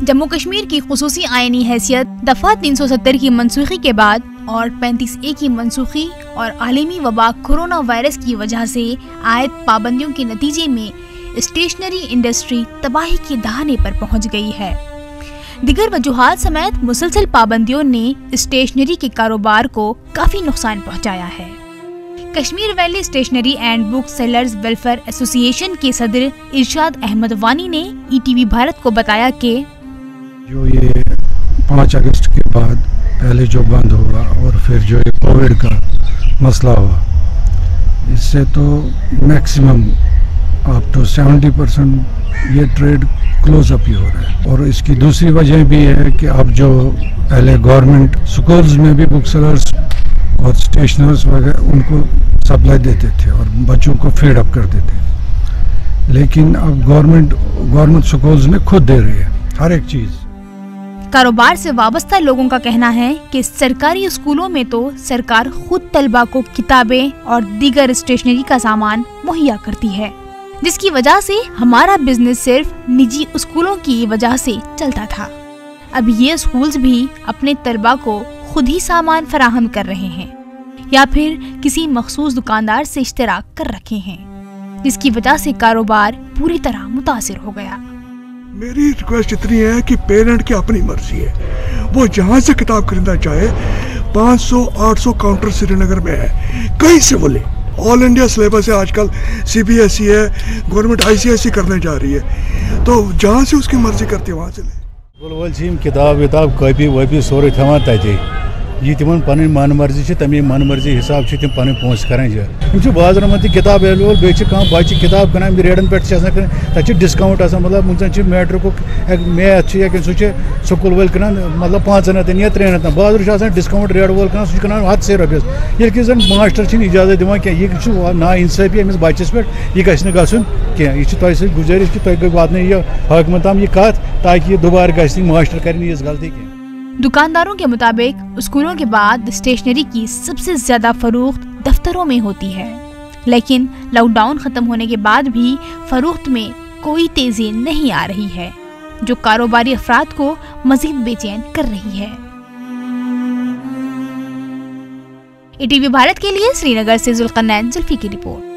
जम्मू कश्मीर की खुसूसी आईनी हैसियत दफा 370 की मनसूखी के बाद और 35A की मनसूखी और आलमी वबा कोरोना वायरस की वजह से आयद पाबंदियों के नतीजे में स्टेशनरी इंडस्ट्री तबाही के दहाने पर पहुंच गई है। दिगर वजूहात समेत मुसलसल पाबंदियों ने स्टेशनरी के कारोबार को काफी नुकसान पहुंचाया है। Kashmir valley stationery and book sellers welfare association के सदर इरशाद अहमद वानी ने ETV भारत को बताया कि जो ये 5 अगस्त के बाद पहले जो बंद हुआ और फिर जो ये कोविड का मसला हुआ, इससे तो मैक्सिमम अप टू 70% ये ट्रेड क्लोज अप ही हो रहा है। और इसकी दूसरी वजह भी है कि अब जो पहले गवर्नमेंट स्कूल्स में भी बुक सेलर्स और स्टेशनर्स वगैरह उनको सप्लाई देते थे और बच्चों को फीड अप कर देते, लेकिन अब गवर्नमेंट स्कूल्स में खुद दे रही है हर एक चीज़। कारोबार से वाबस्ता लोगों का कहना है कि सरकारी स्कूलों में तो सरकार खुद तलबा को किताबें और दीगर स्टेशनरी का सामान मुहैया करती है, जिसकी वजह से हमारा बिजनेस सिर्फ निजी स्कूलों की वजह से चलता था। अब ये स्कूल्स भी अपने तलबा को खुद ही सामान फराहम कर रहे हैं या फिर किसी मखसूस दुकानदार से इश्तराक कर रखे हैं, जिसकी वजह से कारोबार पूरी तरह मुतासिर हो गया। मेरी रिक्वेस्ट इतनी है कि पेरेंट की अपनी मर्जी है, वो जहाँ से किताब खरीदना चाहे 500-800 काउंटर श्रीनगर में है, कहीं से बोले। ऑल इंडिया सिलेबस है आजकल, CBSE है, गवर्नमेंट ICSE करने जा रही है, तो जहाँ से उसकी मर्जी करती है वहाँ से ले। किताब विताब कॉपी वॉपी सोरे थवान तजे ये तिमन पन मन मर्जी तमें मन मर्जी हिसाब से तिम पन पोस कर बाजार मन किताब एवेलेबल बे बच्चे किताब कन रेडन पे तक डिस्काउंट मतलब वुन मैट्रिक मैथ सह स्कूल वल कन मतलब 5 हतन या 3 हतन बाजार डिस्काउंट रेट वोल कन सह कन 100 रॉपियस ये कि जन मास्टर इजाजत दिवान क्या यह ना इंसाफी अमिस बच्चस पे यह गि गन क्या यह गुजारिश कि तुम वात यह हाकमन तम यह कत ताकि दोबारा गि मास्टर कर गलती क्या। दुकानदारों के मुताबिक स्कूलों के बाद स्टेशनरी की सबसे ज्यादा फरोख्त दफ्तरों में होती है, लेकिन लॉकडाउन खत्म होने के बाद भी फरोख्त में कोई तेजी नहीं आ रही है, जो कारोबारी अफराद को मजीद बेचैन कर रही है। ETV भारत के लिए श्रीनगर से जुल्करनैन जुल्फी की रिपोर्ट।